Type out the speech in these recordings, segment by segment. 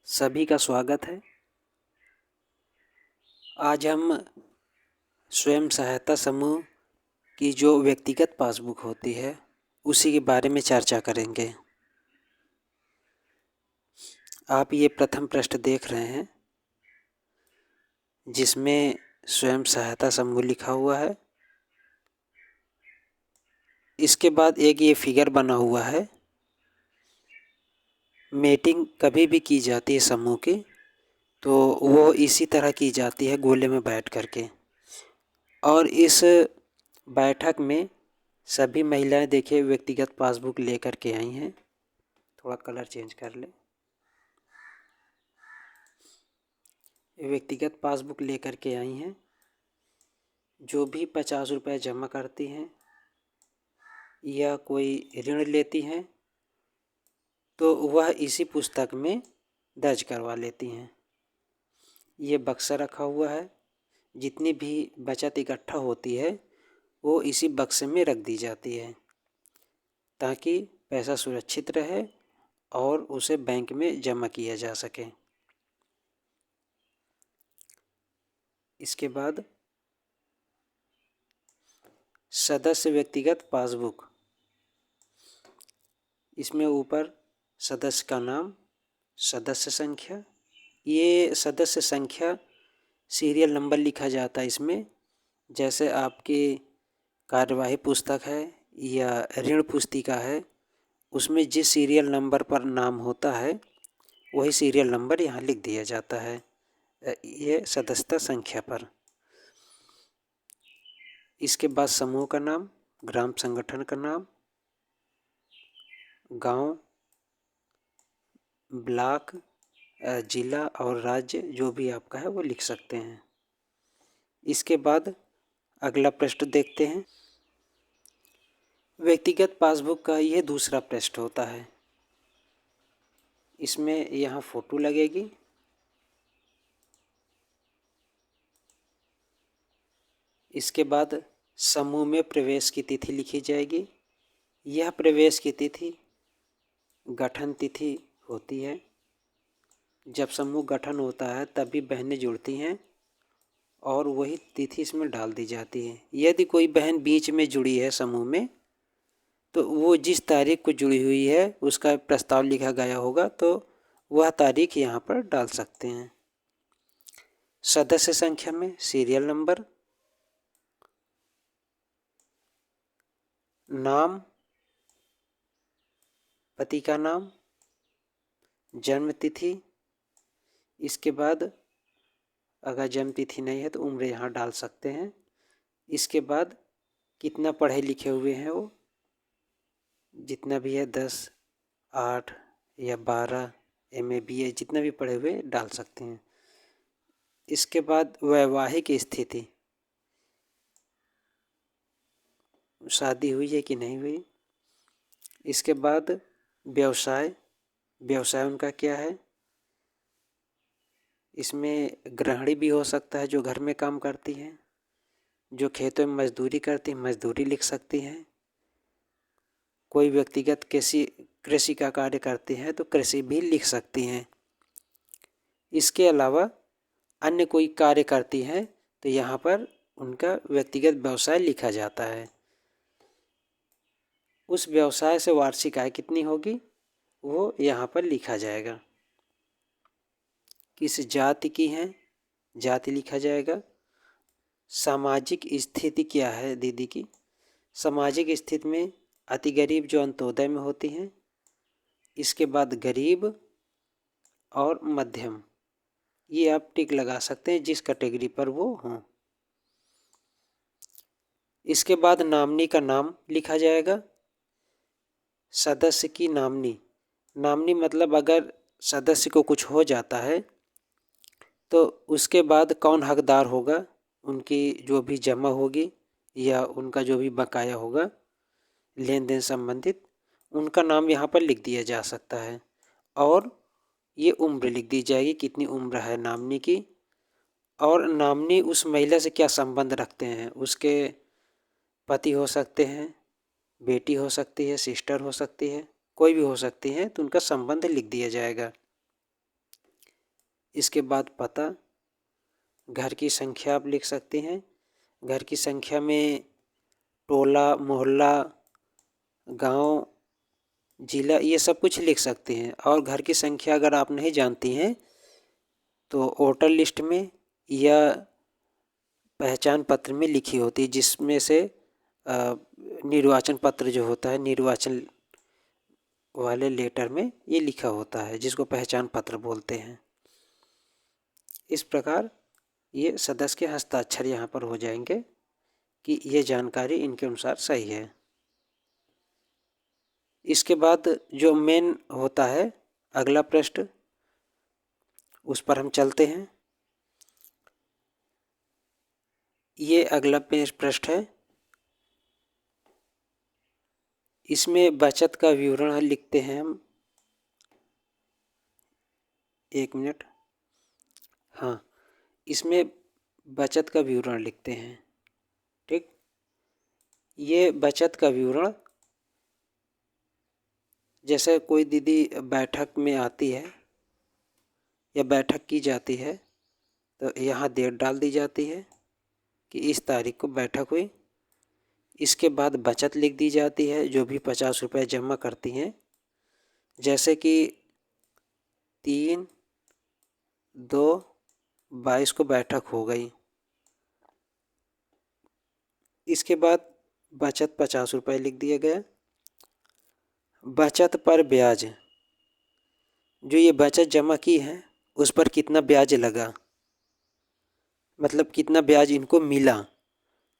सभी का स्वागत है। आज हम स्वयं सहायता समूह की जो व्यक्तिगत पासबुक होती है उसी के बारे में चर्चा करेंगे। आप ये प्रथम पृष्ठ देख रहे हैं जिसमें स्वयं सहायता समूह लिखा हुआ है। इसके बाद एक ये फिगर बना हुआ है। मीटिंग कभी भी की जाती है समूह की तो वो इसी तरह की जाती है, गोले में बैठ करके। और इस बैठक में सभी महिलाएं देखिए व्यक्तिगत पासबुक लेकर के आई हैं। थोड़ा कलर चेंज कर ले। व्यक्तिगत पासबुक लेकर के आई हैं। जो भी 50 रुपये जमा करती हैं या कोई ऋण लेती हैं तो वह इसी पुस्तक में दर्ज करवा लेती हैं। ये बक्सा रखा हुआ है। जितनी भी बचत इकट्ठा होती है वो इसी बक्से में रख दी जाती है ताकि पैसा सुरक्षित रहे और उसे बैंक में जमा किया जा सके। इसके बाद सदस्य व्यक्तिगत पासबुक। इसमें ऊपर सदस्य का नाम, सदस्य संख्या, ये सदस्य संख्या सीरियल नंबर लिखा जाता है इसमें। जैसे आपकी कार्यवाही पुस्तक है या ऋण पुस्तिका है उसमें जिस सीरियल नंबर पर नाम होता है वही सीरियल नंबर यहाँ लिख दिया जाता है ये सदस्यता संख्या पर। इसके बाद समूह का नाम, ग्राम संगठन का नाम, गांव, ब्लॉक, जिला और राज्य जो भी आपका है वो लिख सकते हैं। इसके बाद अगला पृष्ठ देखते हैं। व्यक्तिगत पासबुक का यह दूसरा पृष्ठ होता है। इसमें यहाँ फ़ोटो लगेगी। इसके बाद समूह में प्रवेश की तिथि लिखी जाएगी। यह प्रवेश की तिथि गठन तिथि होती है। जब समूह गठन होता है तभी बहनें जुड़ती हैं और वही तिथि इसमें डाल दी जाती है। यदि कोई बहन बीच में जुड़ी है समूह में तो वो जिस तारीख को जुड़ी हुई है उसका प्रस्ताव लिखा गया होगा तो वह तारीख यहाँ पर डाल सकते हैं। सदस्य संख्या में सीरियल नंबर, नाम, पति का नाम, जन्म तिथि। इसके बाद अगर जन्म तिथि नहीं है तो उम्र यहाँ डाल सकते हैं। इसके बाद कितना पढ़े लिखे हुए हैं वो, जितना भी है 10, 8 या 12 MA BA जितना भी पढ़े हुए डाल सकते हैं। इसके बाद वैवाहिक स्थिति, शादी हुई है कि नहीं हुई। इसके बाद व्यवसाय, व्यवसाय उनका क्या है। इसमें गृहिणी भी हो सकता है जो घर में काम करती हैं, जो खेतों में मजदूरी करती हैं मजदूरी लिख सकती हैं, कोई व्यक्तिगत कृषि का कार्य करते हैं तो कृषि भी लिख सकती हैं। इसके अलावा अन्य कोई कार्य करती हैं तो यहाँ पर उनका व्यक्तिगत व्यवसाय लिखा जाता है। उस व्यवसाय से वार्षिक आय कितनी होगी वो यहाँ पर लिखा जाएगा। किस जाति की हैं, जाति लिखा जाएगा। सामाजिक स्थिति क्या है दीदी की। सामाजिक स्थिति में अति गरीब जो अंत्योदय में होती हैं। इसके बाद गरीब और मध्यम, ये आप टिक लगा सकते हैं जिस कैटेगरी पर वो हों। इसके बाद नॉमिनी का नाम लिखा जाएगा। सदस्य की नॉमिनी, नॉमिनी मतलब अगर सदस्य को कुछ हो जाता है तो उसके बाद कौन हकदार होगा, उनकी जो भी जमा होगी या उनका जो भी बकाया होगा लेन देन संबंधित, उनका नाम यहाँ पर लिख दिया जा सकता है। और ये उम्र लिख दी जाएगी, कितनी उम्र है नॉमिनी की। और नॉमिनी उस महिला से क्या संबंध रखते हैं, उसके पति हो सकते हैं, बेटी हो सकती है, सिस्टर हो सकती है, कोई भी हो सकती है, तो उनका संबंध लिख दिया जाएगा। इसके बाद पता, घर की संख्या आप लिख सकते हैं। घर की संख्या में टोला, मोहल्ला, गांव, जिला, ये सब कुछ लिख सकते हैं। और घर की संख्या अगर आप नहीं जानती हैं तो वोटर लिस्ट में या पहचान पत्र में लिखी होती है, जिसमें से निर्वाचन पत्र जो होता है, निर्वाचन वाले लेटर में ये लिखा होता है, जिसको पहचान पत्र बोलते हैं। इस प्रकार ये सदस्य के हस्ताक्षर यहाँ पर हो जाएंगे कि ये जानकारी इनके अनुसार सही है। इसके बाद जो मेन होता है अगला पृष्ठ, उस पर हम चलते हैं। ये अगला पृष्ठ है। इसमें बचत का विवरण लिखते हैं हम। 1 मिनट। हाँ, इसमें बचत का विवरण लिखते हैं। ठीक, ये बचत का विवरण, जैसे कोई दीदी बैठक में आती है या बैठक की जाती है तो यहाँ डेट डाल दी जाती है कि इस तारीख को बैठक हुई। इसके बाद बचत लिख दी जाती है, जो भी 50 रुपये जमा करती हैं, जैसे कि 3/2/22 को बैठक हो गई। इसके बाद बचत 50 रुपये लिख दिया गया। बचत पर ब्याज, जो ये बचत जमा की है उस पर कितना ब्याज लगा, मतलब कितना ब्याज इनको मिला,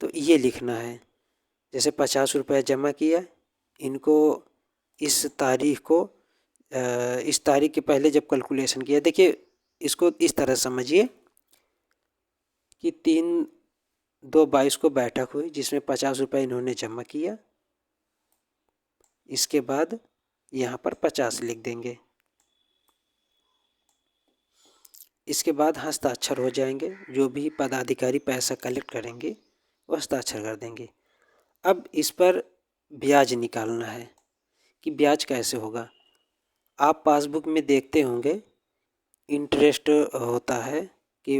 तो ये लिखना है। जैसे 50 रुपये जमा किया, इनको इस तारीख को इस तारीख के पहले जब कैलकुलेशन किया, देखिए इसको इस तरह समझिए कि 3/2/22 को बैठक हुई जिसमें 50 रुपये इन्होंने जमा किया। इसके बाद यहाँ पर 50 लिख देंगे। इसके बाद हस्ताक्षर हो जाएंगे, जो भी पदाधिकारी पैसा कलेक्ट करेंगे वो हस्ताक्षर कर देंगे। अब इस पर ब्याज निकालना है कि ब्याज कैसे होगा। आप पासबुक में देखते होंगे इंटरेस्ट होता है कि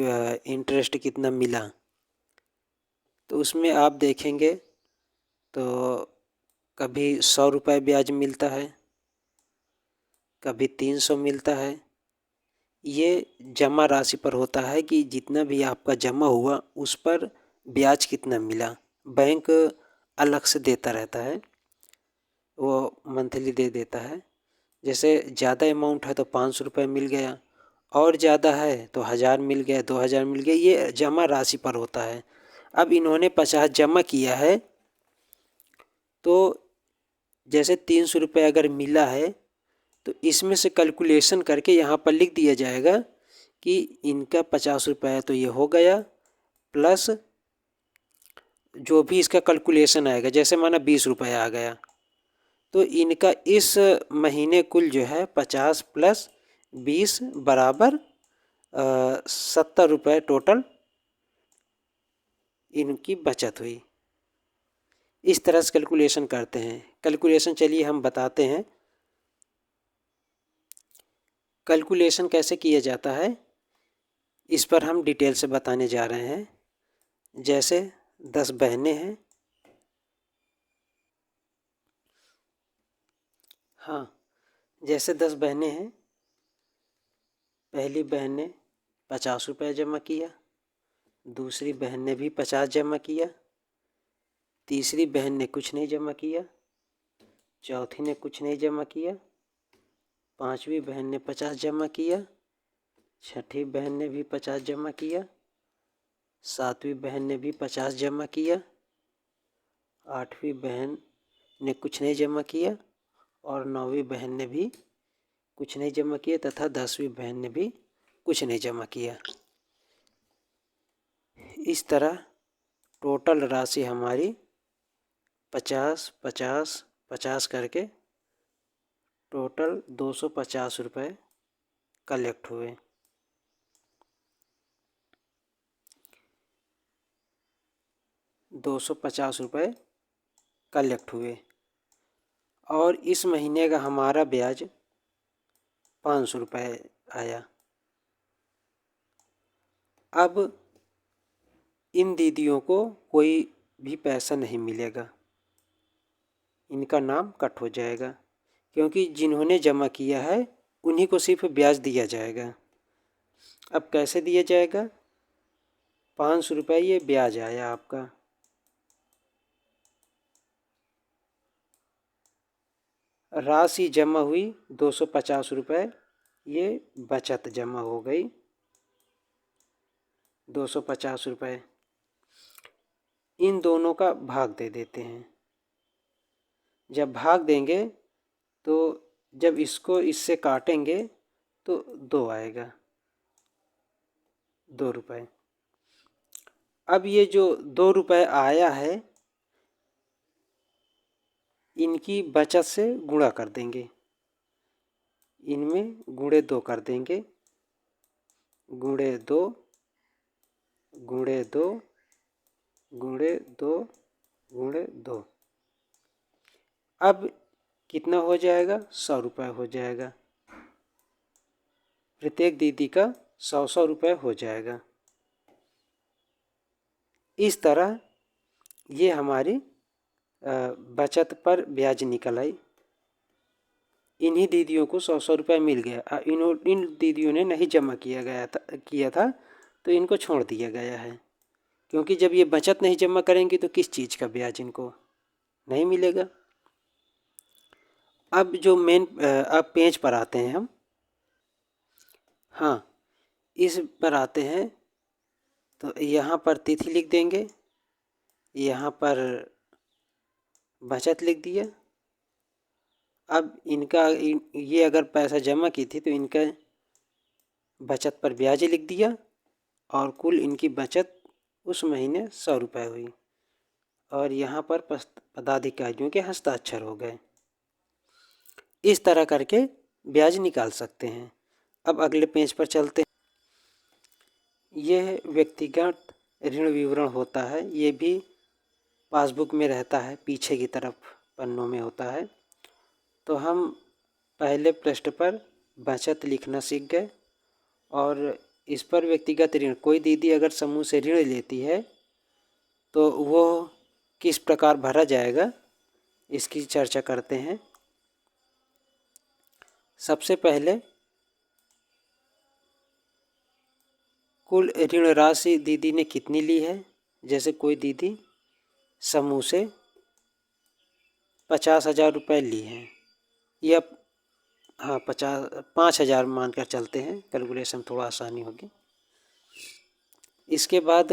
इंटरेस्ट कितना मिला, तो उसमें आप देखेंगे तो कभी 100 रुपये ब्याज मिलता है, कभी 300 मिलता है। ये जमा राशि पर होता है कि जितना भी आपका जमा हुआ उस पर ब्याज कितना मिला। बैंक अलग से देता रहता है, वो मंथली दे देता है। जैसे ज़्यादा अमाउंट है तो 500 रुपये मिल गया, और ज़्यादा है तो 1000 मिल गया, 2000 मिल गया। ये जमा राशि पर होता है। अब इन्होंने 50 जमा किया है, तो जैसे 300 रुपये अगर मिला है तो इसमें से कैलकुलेशन करके यहाँ पर लिख दिया जाएगा कि इनका 50 रुपये तो ये हो गया, प्लस जो भी इसका कैलकुलेशन आएगा, जैसे माना 20 रुपये आ गया, तो इनका इस महीने कुल जो है 50 + 20 बराबर 70 रुपये टोटल इनकी बचत हुई। इस तरह से कैलकुलेशन करते हैं। कैलकुलेशन चलिए हम बताते हैं। कैलकुलेशन कैसे किया जाता है इस पर हम डिटेल से बताने जा रहे हैं। जैसे 10 बहनें हैं, हाँ, जैसे 10 बहनें हैं, पहली बहन ने 50 रुपये जमा किया, दूसरी बहन ने भी 50 जमा किया, तीसरी बहन ने कुछ नहीं जमा किया, चौथी ने कुछ नहीं जमा किया, पांचवी बहन ने 50 जमा किया, छठी बहन ने भी 50 जमा किया, सातवीं बहन ने भी 50 जमा किया, आठवीं बहन ने कुछ नहीं जमा किया, और नौवीं बहन ने भी कुछ नहीं जमा किया, तथा 10वीं बहन ने भी कुछ नहीं जमा किया। इस तरह टोटल राशि हमारी 50, 50, 50 करके टोटल 250 रुपये कलेक्ट हुए। ₹250 कलेक्ट हुए, और इस महीने का हमारा ब्याज 500 रुपये आया। अब इन दीदियों को कोई भी पैसा नहीं मिलेगा, इनका नाम कट हो जाएगा, क्योंकि जिन्होंने जमा किया है उन्हीं को सिर्फ ब्याज दिया जाएगा। अब कैसे दिया जाएगा? 500 रुपये ये ब्याज आया आपका, राशि जमा हुई 250 रुपये, ये बचत जमा हो गई 250 रुपये। इन दोनों का भाग दे देते हैं। जब भाग देंगे तो जब इसको इससे काटेंगे तो 2 आएगा, 2 रुपये। अब ये जो 2 रुपये आया है इनकी बचत से गुणा कर देंगे, इनमें गुणे 2 कर देंगे, गुणे 2 गुणे 2 गुणे 2 गुणे 2। अब कितना हो जाएगा? 100 रुपये हो जाएगा। प्रत्येक दीदी का 100 रुपये हो जाएगा। इस तरह ये हमारी बचत पर ब्याज निकल आई। इन्हीं दीदियों को 100 रुपये मिल गया। इन दीदियों ने नहीं जमा किया था तो इनको छोड़ दिया गया है, क्योंकि जब ये बचत नहीं जमा करेंगी तो किस चीज़ का ब्याज इनको नहीं मिलेगा। अब जो अब पेज पर आते हैं हम। हाँ, इस पर आते हैं तो यहाँ पर तिथि लिख देंगे, यहाँ पर बचत लिख दिया। अब इनका ये अगर पैसा जमा की थी तो इनका बचत पर ब्याज लिख दिया और कुल इनकी बचत उस महीने 100 रुपये हुई और यहाँ पर पदाधिकारियों के हस्ताक्षर हो गए। इस तरह करके ब्याज निकाल सकते हैं। अब अगले पेज पर चलते हैं। यह व्यक्तिगत ऋण विवरण होता है, ये भी पासबुक में रहता है, पीछे की तरफ पन्नों में होता है। तो हम पहले पृष्ठ पर बचत लिखना सीख गए और इस पर व्यक्तिगत ऋण, कोई दीदी अगर समूह से ऋण लेती है तो वो किस प्रकार भरा जाएगा इसकी चर्चा करते हैं। सबसे पहले कुल ऋण राशि दीदी ने कितनी ली है। जैसे कोई दीदी समूह से 50,000 रुपये ली हैं, या 5,000 मानकर चलते हैं, कैलकुलेशन थोड़ा आसानी होगी। इसके बाद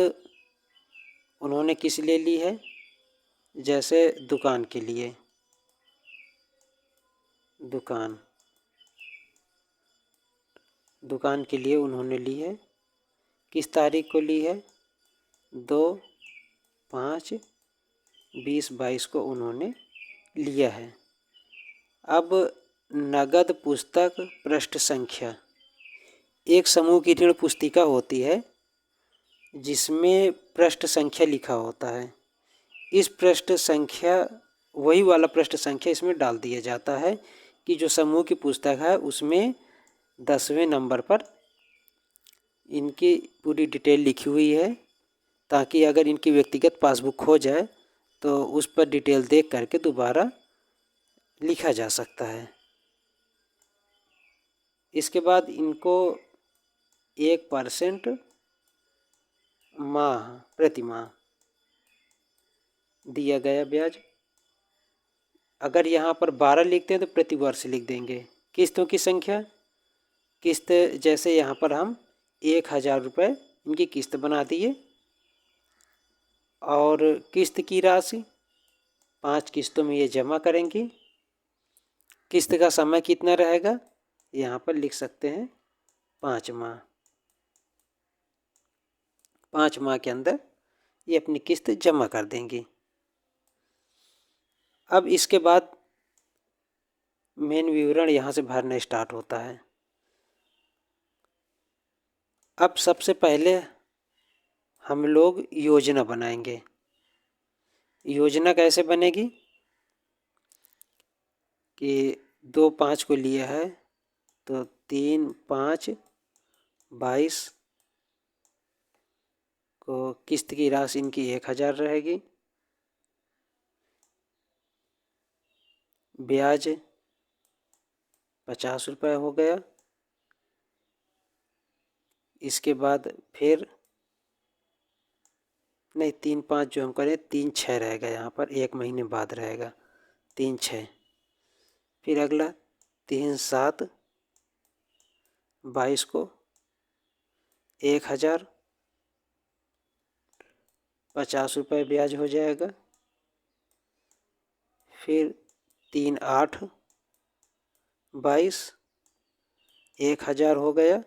उन्होंने किस लिए ली है? जैसे दुकान के लिए, दुकान के लिए उन्होंने ली है। किस तारीख को ली है? 2/5/2022 को उन्होंने लिया है। अब नगद पुस्तक पृष्ठ संख्या, एक समूह की ऋण पुस्तिका होती है जिसमें पृष्ठ संख्या लिखा होता है। इस पृष्ठ संख्या, वही वाला पृष्ठ संख्या इसमें डाल दिया जाता है कि जो समूह की पुस्तक है उसमें 10वें नंबर पर इनकी पूरी डिटेल लिखी हुई है, ताकि अगर इनकी व्यक्तिगत पासबुक खो जाए तो उस पर डिटेल देख करके दोबारा लिखा जा सकता है। इसके बाद इनको 1% प्रति माह दिया गया ब्याज। अगर यहाँ पर 12 लिखते हैं तो प्रति वर्ष लिख देंगे। किस्तों की संख्या, किस्त जैसे यहाँ पर हम 1,000 रुपये इनकी किस्त बना दिए और किस्त की राशि 5 किस्तों में ये जमा करेंगी। किस्त का समय कितना रहेगा? यहाँ पर लिख सकते हैं 5 माह। 5 माह के अंदर ये अपनी किस्त जमा कर देंगी। अब इसके बाद मेन विवरण यहाँ से भरना स्टार्ट होता है। अब सबसे पहले हम लोग योजना बनाएंगे। योजना कैसे बनेगी कि 2/5 को लिया है तो 3/5/22 को किस्त की राशि इनकी 1000 रहेगी। ब्याज 50 रुपये हो गया। इसके बाद फिर नहीं, 3-5 जो हम करें, 3-6 रहेगा यहाँ पर, 1 महीने बाद रहेगा 3-6। फिर अगला 3-7-22 को 1000 50 रुपये ब्याज हो जाएगा। फिर 3-8-22 1000 हो गया,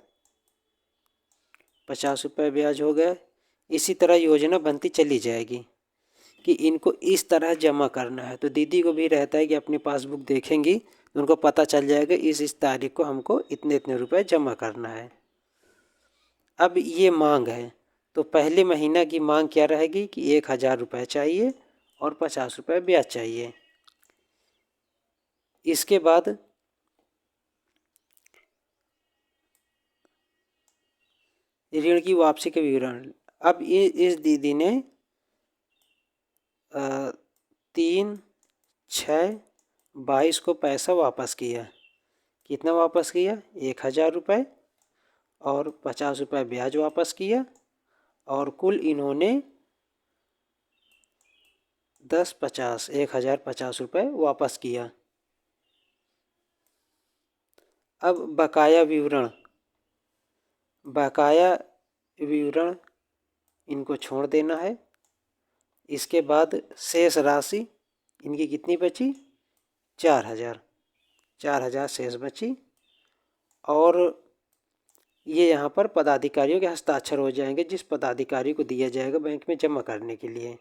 50 रुपये ब्याज हो गया। इसी तरह योजना बनती चली जाएगी कि इनको इस तरह जमा करना है। तो दीदी को भी रहता है कि अपनी पासबुक देखेंगी तो उनको पता चल जाएगा इस तारीख को हमको इतने इतने रुपए जमा करना है। अब ये मांग है, तो पहले महीना की मांग क्या रहेगी कि 1000 रुपये चाहिए और 50 रुपये ब्याज चाहिए। इसके बाद ऋण की वापसी के विवरण। अब इस दीदी ने 3-6-22 को पैसा वापस किया। कितना वापस किया? 1000 रुपये और 50 रुपये ब्याज वापस किया, और कुल इन्होंने 1050 रुपये वापस किया। अब बकाया विवरण, बकाया विवरण इनको छोड़ देना है। इसके बाद शेष राशि इनकी कितनी बची? 4000 शेष बची, और ये यहाँ पर पदाधिकारियों के हस्ताक्षर हो जाएंगे, जिस पदाधिकारी को दिया जाएगा बैंक में जमा करने के लिए।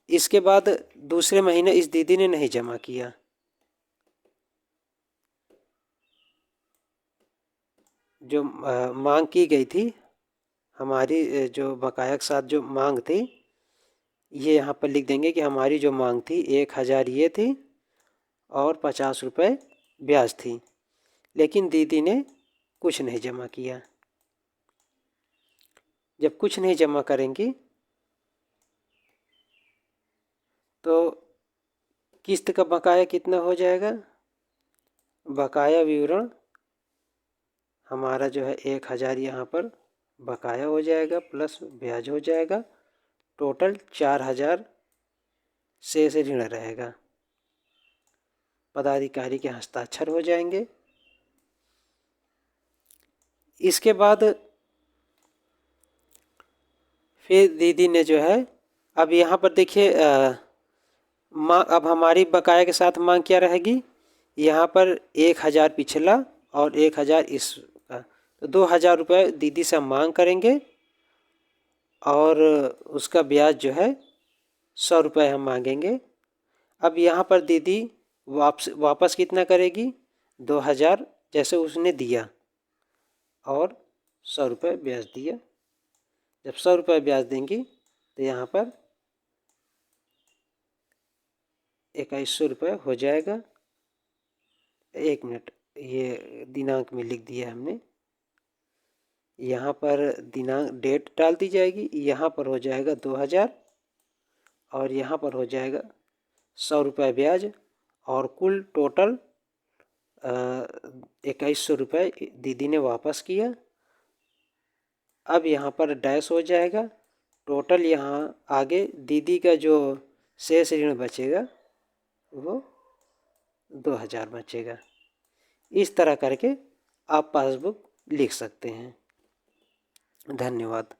इसके बाद दूसरे महीने इस दीदी ने नहीं जमा किया। जो मांग की गई थी हमारी, जो बकाया के साथ जो मांग थी, ये यहाँ पर लिख देंगे कि हमारी जो मांग थी 1000 ये थी और 50 रुपये ब्याज थी, लेकिन दीदी ने कुछ नहीं जमा किया। जब कुछ नहीं जमा करेंगी तो किस्त का बकाया कितना हो जाएगा? बकाया विवरण हमारा जो है 1000 यहाँ पर बकाया हो जाएगा प्लस ब्याज हो जाएगा, टोटल 4000 शेष ऋण रहेगा। पदाधिकारी के हस्ताक्षर हो जाएंगे। इसके बाद फिर दीदी ने जो है, अब यहाँ पर देखिए माँ, अब हमारी बकाया के साथ मांग क्या रहेगी? यहाँ पर 1000 पिछला और 1000 इसका, तो 2000 रुपये दीदी से हम मांग करेंगे, और उसका ब्याज जो है 100 रुपये हम मांगेंगे। अब यहाँ पर दीदी वापस कितना करेगी? 2000 जैसे उसने दिया और 100 रुपये ब्याज दिया। जब 100 रुपये ब्याज देंगी तो यहाँ पर 2100 रुपये हो जाएगा। 1 मिनट, ये दिनांक में लिख दिया हमने। यहाँ पर दिनांक डेट डाल दी जाएगी। यहाँ पर हो जाएगा 2000 और यहाँ पर हो जाएगा 100 रुपये ब्याज, और कुल टोटल 2100 रुपये दीदी ने वापस किया। अब यहाँ पर डैश हो जाएगा। टोटल यहाँ आगे दीदी का जो शेष ऋण बचेगा वो 2000 बचेगा। इस तरह करके आप पासबुक लिख सकते हैं। धन्यवाद।